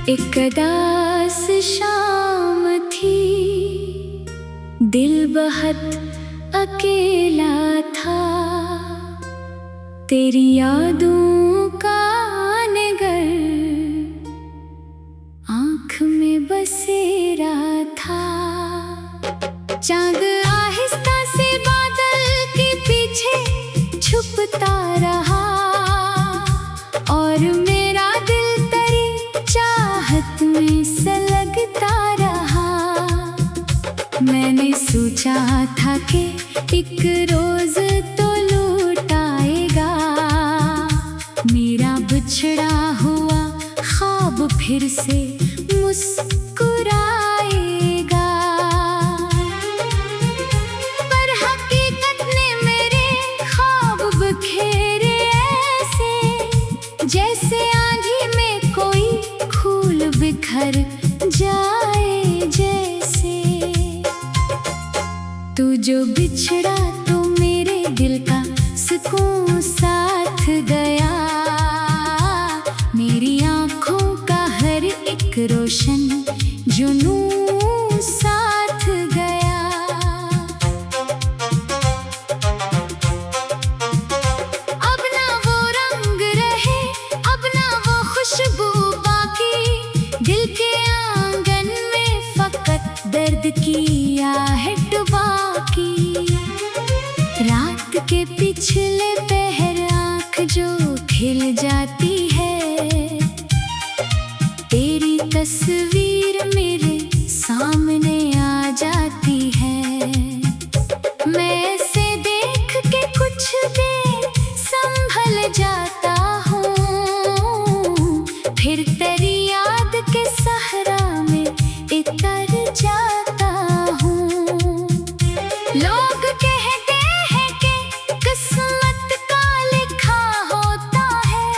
एक उदास शाम थी, दिल बहुत अकेला था। तेरी यादों का नगर आँख में बसेरा था। चांद आहिस्ता से बादल के पीछे छुपता रहा और मेरा दिल तेरी चाहत में सलगता रहा। मैंने सोचा था कि एक रोज तो लौट आएगा, मेरा बिछड़ा हुआ ख्वाब फिर से मुस्कुराएगा। पर हकीकत ने मेरे ख्वाब बखेरे ऐसे, जैसे आंधी में कोई फूल बिखर जाए जैसे। तू जो बिछड़ा तो मेरे दिल का सुकून साथ गया, मेरी आँखों का हर एक रोशन जुनून साथ गया। अब ना वो रंग रहे, अब ना वो खुशबू बाकी, दिल के आंगन में फकत दर्द की आहट बाकी। रात के पिछले पहर आँख जो खिल जाती है, तेरी तस्वीर मेरे सामने आ जाती है। मैं से देख के कुछ देर संभल जाता हूँ, फिर तेरी याद के सहरा में इतर जाता हूँ। लोग कहते हैं कि किस्मत का लिखा होता है,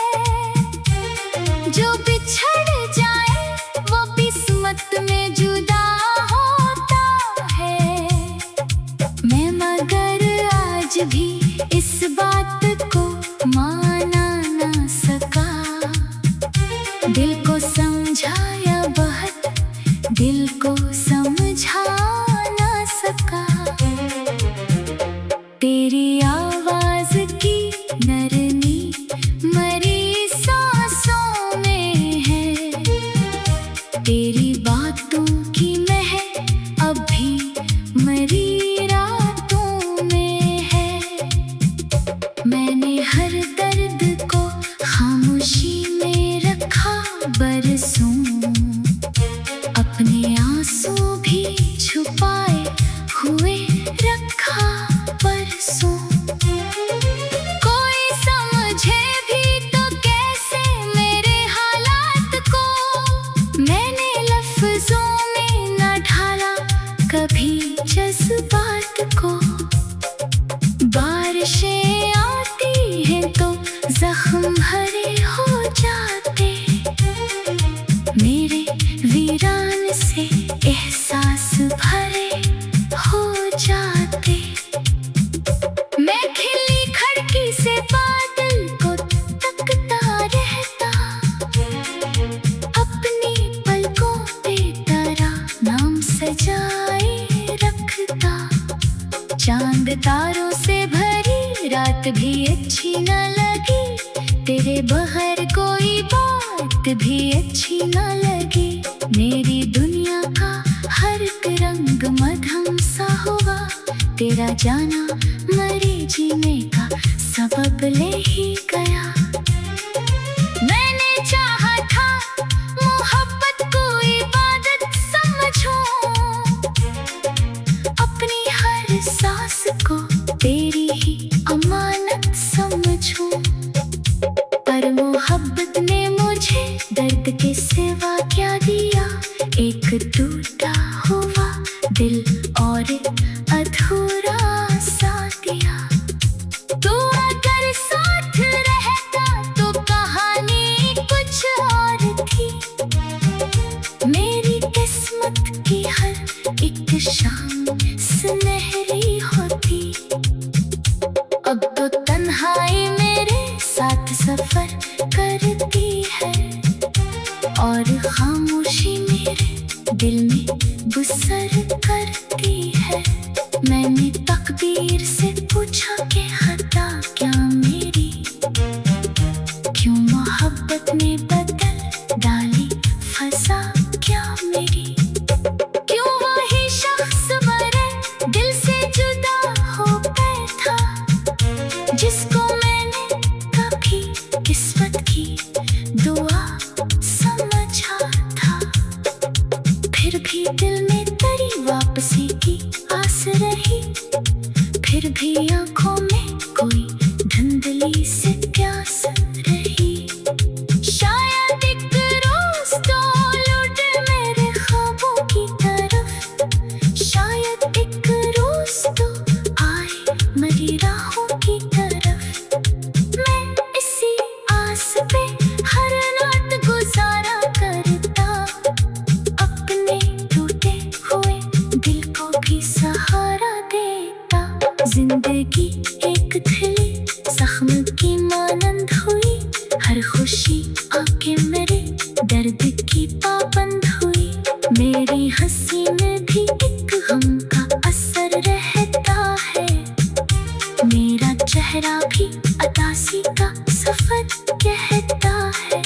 जो बिछड़ जाए वो किस्मत में जुदा होता है। मैं मगर आज भी इस बात को माना ना सका, दिल को समझाया बहुत, दिल को समझा ना सका। तेरी आवाज की नरमी मरी सांसों में है, तेरी बातों की महक अब भी मरी रातों में है। मैंने हर दर्द को खामोशी में रखा बरसों, अपने आंसू भी छुपाए हुए रखा परसों। कोई समझे भी तो कैसे मेरे हालात को, मैंने लफ्जों में न ढाला कभी जज्बात को। बारिशें आती हैं तो जख्म हरे हो जाते, मेरे वीरान से एहसास भरे हो जाते। मैं खिली खिड़की से बादल को तकता रहता, अपनी पलकों पे तेरा नाम सजाए रखता। चांद तारों से भरी रात भी अच्छी न लगी, तेरे बगैर कोई बात भी अच्छी न लगी। मेरी दुनिया का हर एक रंग मध्यम सा हुआ, तेरा जाना मरे जीने का सबब ले ही गया। मैंने चाहा था मोहब्बत को इबादत समझूं, अपनी हर सांस को तेरी ही अमानत समझूं। पर मोहब्बत ने मुझे दर्द के सिवा क्या दिया, एक टूटा हुआ दिल और अधूरा सा दिया। तू अगर साथ रहता तो कहानी कुछ सफर करती है और खामोशी मेरे दिल में बसर करती है। मैंने तकदीर से पूछा कि खता क्या मेरी, क्यों मोहब्बत ने बदल डाली फसा क्या मेरी, क्यों वही शख्स मेरे दिल से जुदा हो गया था, जिसको मैंने कभी किस्मत की दुआ समझा था। फिर भी दिल में तेरी वापसी की आस रही, फिर भी आंखों में कोई धुंधली सी प्यास रही। शायद एक रोज तो लौटे मेरे ख्वाबों की तरफ, शायद एक रोज तो आए मेरी राहों की तरफ। मैं इसी आस पे हर रात गुजारा करता, अपने टूटे हुए दिल को भी सहारा देता। जिंदगी एक खिले जख्म की मानंद हुई, हर खुशी आके मेरे दर्द की पाबंद हुई। मेरी हंसी में भी एक गम का असर रहता है, मेरा चेहरा भी अदासी का सफर कहता है।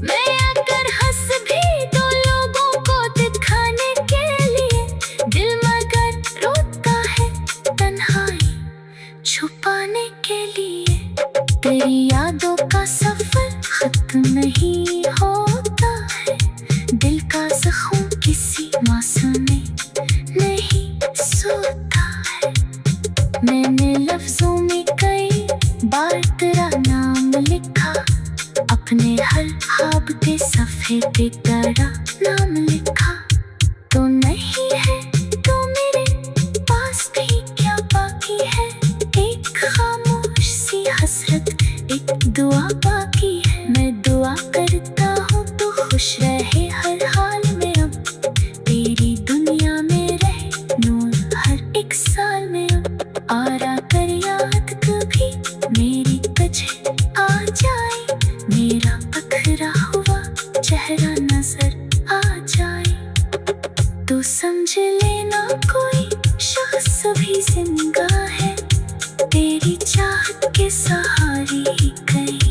मैं अगर हंस भी दो लोगों को दिखाने के लिए, दिल मगर रोता है तन्हाई छुपाने के लिए। तेरी यादों का सफर खत्म नहीं होता है, दिल का जख्म किसी मासूम में नहीं सोता है। मैंने लफ्जों में कई बार तेरा नाम लिखा, अपने हर ख्वाब के सफ़े पे तेरा नाम लिखा। तो नहीं है तो मेरे पास भी क्या बाकी है, एक खामोश सी हसरत, एक दुआ बाकी है। मैं दुआ करता हूँ तो खुश रहे हर हाल में, अब तेरी दुनिया में रहे नूर हर एक साल में। अब आरा कर याद कभी मेरी तुझे आ जाए, मेरा पखरा हुआ चेहरा नजर आ जाए। तो समझ लेना कोई शख्स भी जिंदा है, तेरी चाहत के सहारे ही कहीं।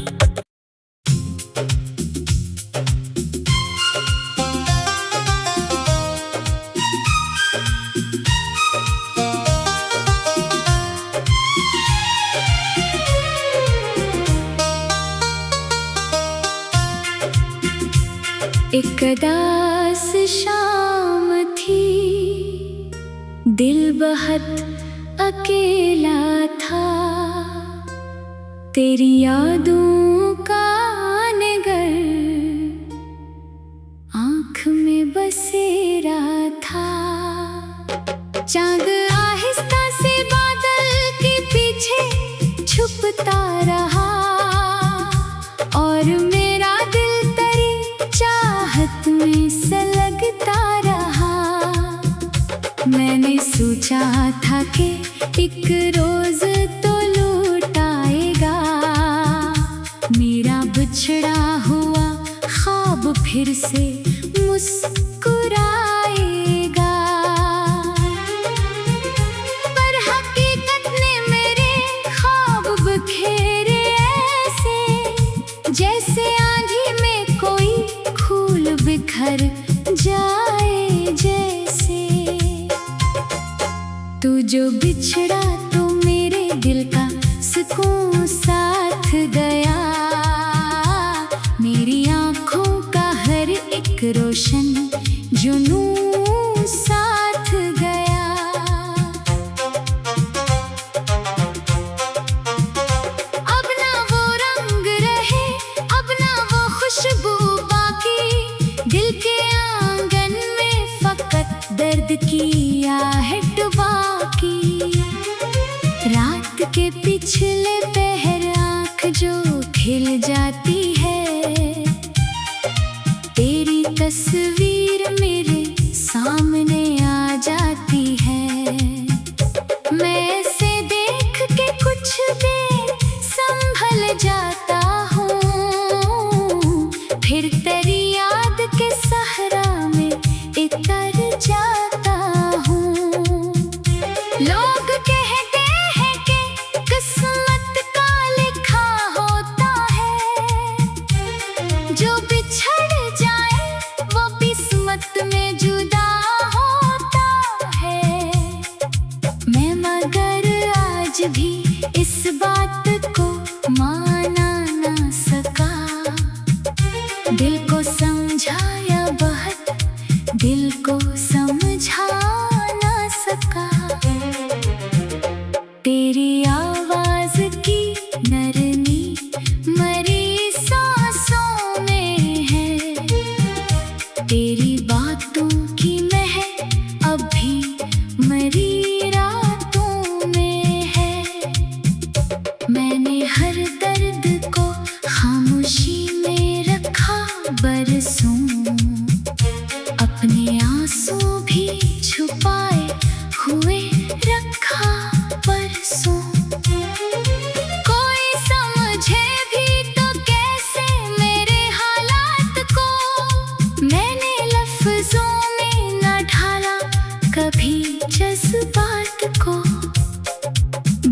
एक उदास शाम थी, दिल बहुत अकेला था, तेरी यादों का नगर आँख में बसेरा था। चांद आहिस्ता से बादल के पीछे छुपता रहा, और मेरा दिल तेरी चाहत में सलगता रहा। मैंने सोचा था कि एक रोज तो लौट आएगा, मेरा बिछड़ा हुआ ख्वाब फिर से मुस्कुराएगा। पर हकीकत ने मेरे ख्वाब बिखेरे ऐसे, जैसे आंधी में कोई फूल बिखर जाए जैसे। तू जो बिछड़ा तो मेरे दिल का सुकून साथ गया, मेरी आँखों का हर एक रोशन जुनून साथ गया। अब ना वो रंग रहे, अब ना वो खुशबू बाकी, दिल के आंगन में फकत दर्द की आहट बाकी। रात के पिछले पहर आँख जो खिल जाती है, तेरी तस्वीर मेरे सामने आ जाती है। मैं ऐसे देख के कुछ देर संभल जाता हूँ, दिल को समझाया बहुत, दिल को समझा ना सका। तेरी आवाज की नरमी मरी सांसों में है, तेरी बातों की महक अब भी मरी रातों में है। मैंने हर दर्द को खामोशी में रखा बरसों, अपने आंसू भी छुपाए हुए रखा परसों। कोई समझे भी तो कैसे मेरे हालात को, मैंने लफ्जों में न ढाला कभी जज्बात को।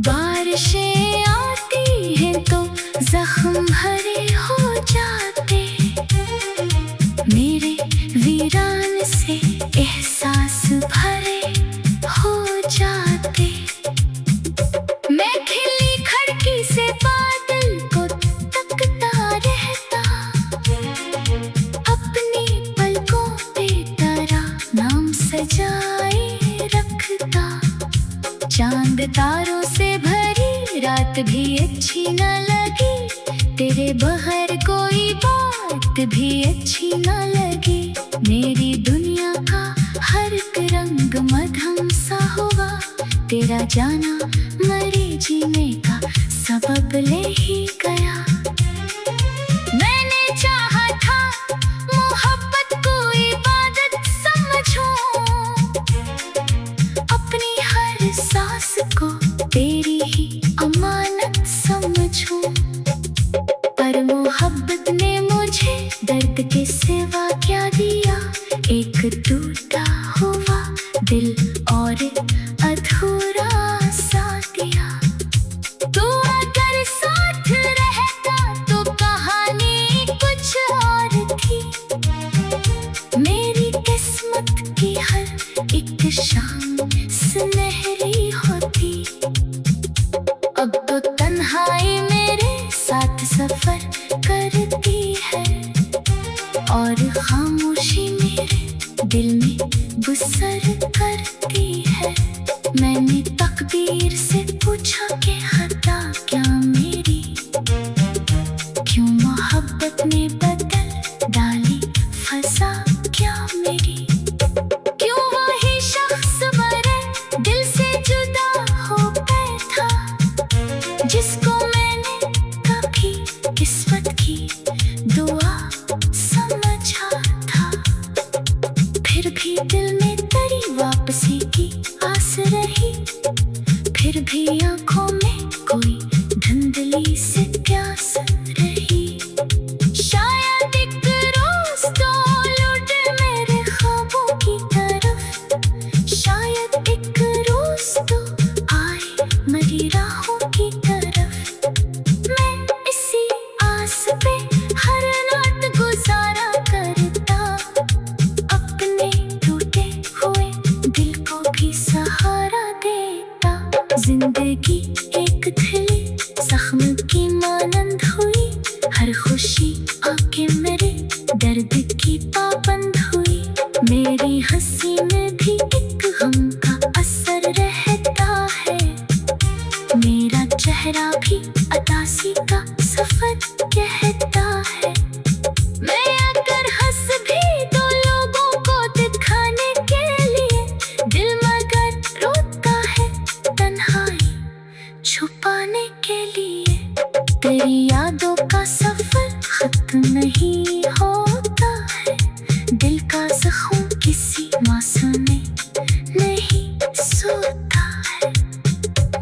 बारिशें आती हैं तो जख्म हरे हो जाते, मेरे वीरान से एहसास भरे हो जाते। मैं खिली खिड़की से बादल को तकता रहता, अपनी पलकों पे तेरा नाम सजाए रखता। चांद तारों से भरी रात भी अच्छी न लगी, तेरे बगैर कोई बात भी अच्छी न लगी। मेरी दुनिया का हर एक रंग मध्यम सा हुआ, तेरा जाना मरे जीने का सबब ले ही गया। मैंने चाहा था मोहब्बत को इबादत समझूं, अपनी हर सांस को तेरी ही अमानत समझूं। पर मोहब्बत ने मुझे दर्द के सिवा क्या दिया, एक टूटा हुआ दिल और अधूरा सा दिया। तू अगर साथ रहता तो कहानी कुछ और थी, मेरी किस्मत की हर एक शाम सुनहरी होती। अब तो तन्हाई मेरे साथ सफर करती है, और खामोशी मेरे दिल में बसर करती है। मैंने तकदीर से पूछा कि खता क्या मेरी, क्यों मोहब्बत ने बदल डाली फसा क्या मेरी। क्यों वही शख्स मेरे दिल से जुदा हो बैठा, जिसको मैंने कभी किस्मत की दुआ समझा था। फिर भी दिल में तेरी वापसी की आस रही, फिर भी आंखों में कोई धुंधली सी प्यास रही। शायद एक रोज तो लौट मेरे ख्वाबों की तरफ, शायद एक रोज तो आए मेरी राहों की तरफ। मैं इसी आस पे हर रात गुजारा करता, अपने टूटे हुए दिल को भी सहारा देता। जिंदगी एक खिली जख्म की मानंद हुई, हर खुशी आके मेरे दर्द की पाबंद हुई। मेरी हंसी में भी एक गम का असर रहता है, मेरा चेहरा भी अदासी का सफर कहता है। मैं अगर हंस भी दो लोगों को दिखाने के लिए, दिल मगर रोता है तन्हाई छुपाने के लिए। तेरी यादों का सफर खत्म नहीं होता है, दिल का जख्म किसी मासूम में नहीं सोता है।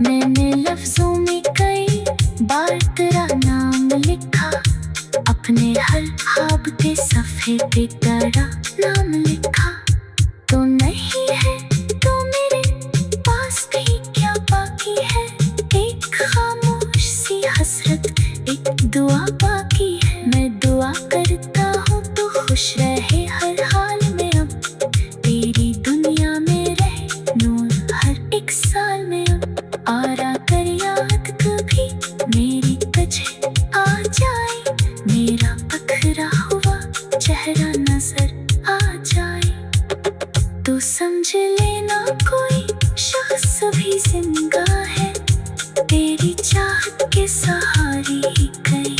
मैंने लफ्जों में कई बार तेरा नाम लिखा, अपने हर ख्वाब के सफ़े पे तेरा नाम लिखा। तो नहीं है तो मेरे पास भी क्या बाकी है, एक खामोश सी हसरत, एक दुआ बाकी है। मैं दुआ करता हूँ तो खुश रहे हर हाल में, अब तेरी दुनिया में रहे नूर हर एक साल में। अब आरा कर याद कभी मेरी तुझे आ जाए, मेरा पखरा हुआ समझ लेना कोई शख्स भी जिंदा है, तेरी चाहत के सहारे ही कहीं।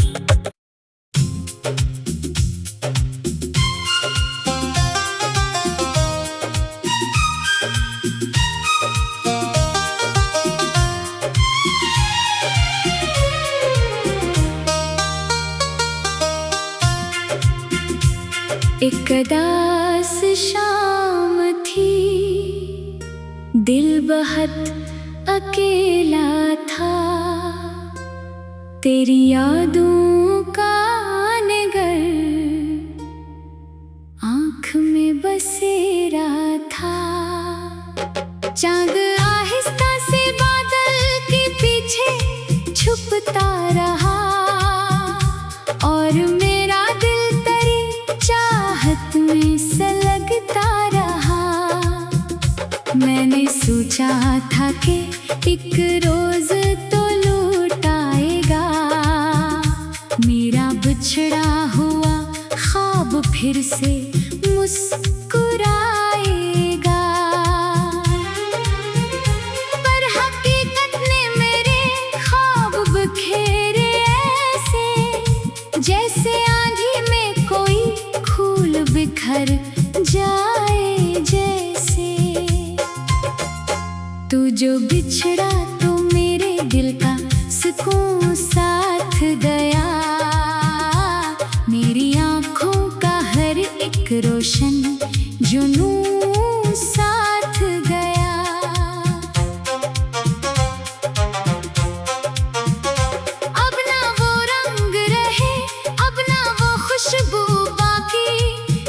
एक उदास शाम थी, दिल बहुत अकेला था, तेरी यादों का नगर आँख में बसेरा था। चांद आहिस्ता से बादल के पीछे छुपता रहा, और मेरा दिल तेरी चाहत में सलगता रहा। मैंने सोचा था कि एक रोज तो लौट आएगा, मेरा बिछड़ा हुआ ख्वाब फिर से मुस्कुराएगा। पर हकीकत ने मेरे ख्वाब बिखेरे ऐसे, जैसे आंधी में कोई फूल बिखर जाए जैसे। तू जो बिछड़ा तो मेरे दिल का सुकून साथ गया, मेरी आँखों का हर एक रोशन जुनून साथ गया। अब ना वो रंग रहे, अब ना वो खुशबू बाकी,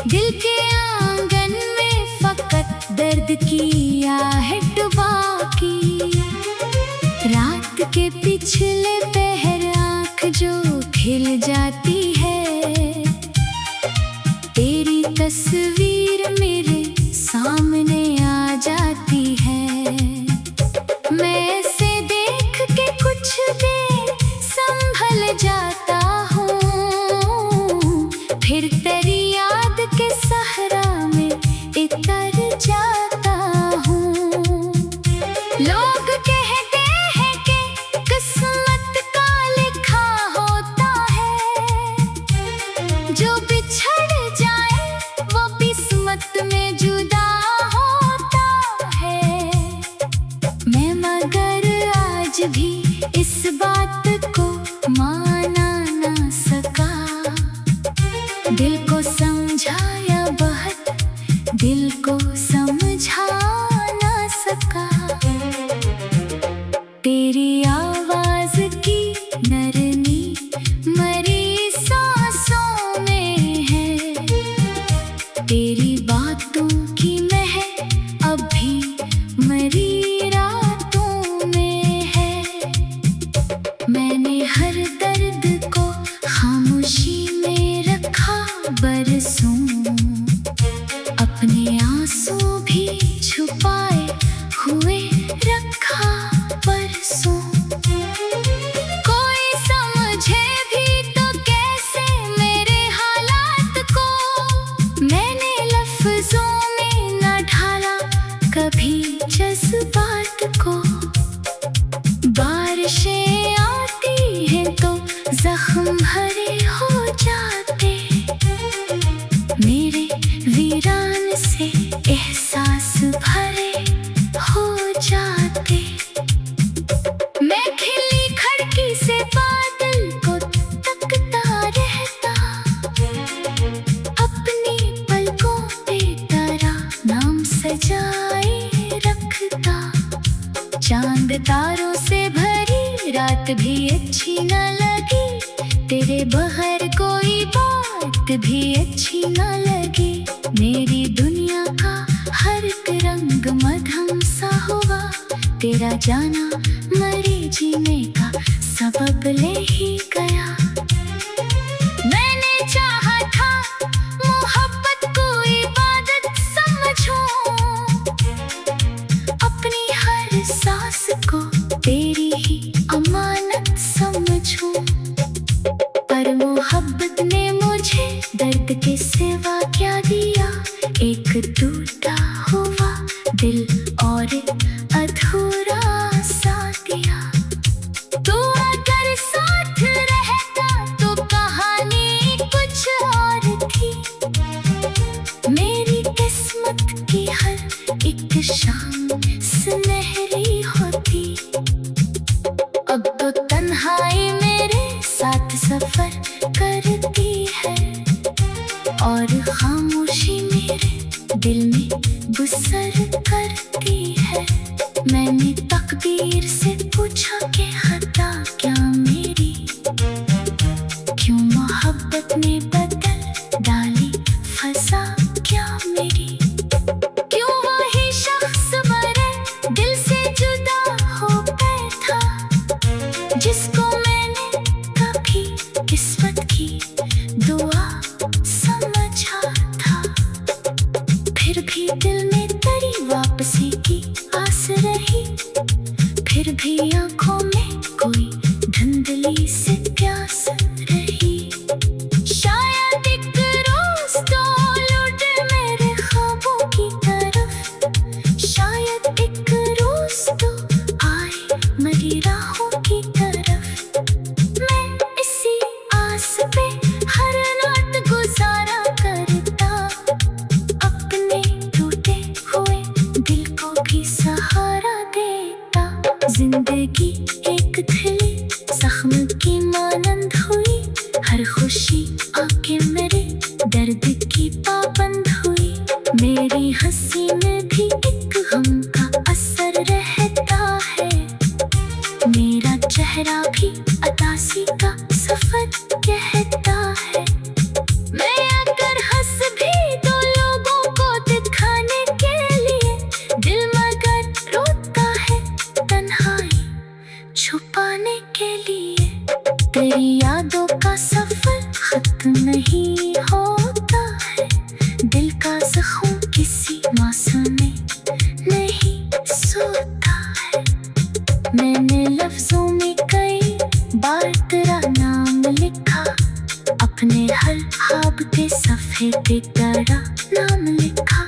दिल के आंगन में फकत दर्द की आहट बाकी। रात के पिछले पहर आँख जो खिल जाती है, तेरी तस्वीर मेरे सामने आ जाती है। मैं ऐसे देख के कुछ देर संभल जाता हूँ, फिर तेरी याद के सहरा में इतर जाता हूँ। लोग कहते हैं कि किस्मत का लिखा होता है, जो बिछड़ जाए वो किस्मत में जुदा होता है। मैं मगर आज भी इस बात को माना ना सका, दिल को समझाया बहुत, दिल को समझा ना सका। तेरी आवाज की नरमी मरी सांसों में है, तेरी बातों की महक अब भी मरी रातों में है। मैंने हर दर्द को खामोशी में रखा बरसों, अपने आंसू भी छुपाए हुए रखा परसों। कोई समझे भी तो कैसे मेरे हालात को, मैंने लफ्जों में न ढाला कभी जज्बात को। बारिशें आती हैं तो जख्म भरे हो जाते, मेरे वीरान से एहसास भरे हो जाते। मैं खिली खिड़की से बादल को तकता रहता, अपनी पलकों पे तेरा नाम सजाए रखता। चांद तारों से भरी रात भी अच्छी न लगी, तेरे बगैर कोई बात भी अच्छी न लगी। मेरी दुनिया का हर एक रंग मध्यम सा हुआ, तेरा जाना मरे जीने का सबब ले ही गया। मैंने चाहा था मोहब्बत को इबादत समझूं, अपनी हर सांस को तेरी ही अमानत समझूं। पर मोहब्बत ने मुझे दर्द के सिवा क्या दिया, एक टूटा हुआ कुछ और थी। मेरी किस्मत की हर एक शाम सुनहरी होती। अब तो तन्हाई मेरे साथ सफर करती है और खामोशी मेरे दिल में गुस्सर करती है। मैंने तकदीर से पूछा कि खता क्या मेरी, क्यों मोहब्बत ने बदल डाली फसा क्या मेरी। क्यों वही शख्स मरे दिल से जुदा हो बैठा, जिसको मैंने कभी किस्मत की दुआ समझा था। फिर भी दिल में तेरी वापसी की आस रही, फिर भी आंखों में कोई धुंधली सी प्यास रही। शायद एक रोज तो लौट मेरे ख्वाबों की तरफ, शायद एक रोज तो आए मेरी राहों की तरफ। मैं इसी आस पे हर रात गुजारा करता, अपने टूटे हुए दिल को भी सहारा देता। जिंदगी एक खिले जख्म की मानंद हुई, हर खुशी आके मेरे दर्द की पाबंद हुई। मेरी हंसी में भी एक गम का असर रहता है, मेरा चेहरा भी अतासी का सफर कहता है। मैं अगर हंस भी तो लोगों को दिखाने के लिए, दिल मगर रोता है तन्हाई छुपाने के लिए। तेरी यादों का सफर खत्म नहीं होता है, दिल का जख्म किसी मौसम में नहीं सोता है। मैंने लफ्जों में कई बार तेरा नाम लिखा, अपने हर ख्वाब के सफ़े पे तेरा नाम लिखा।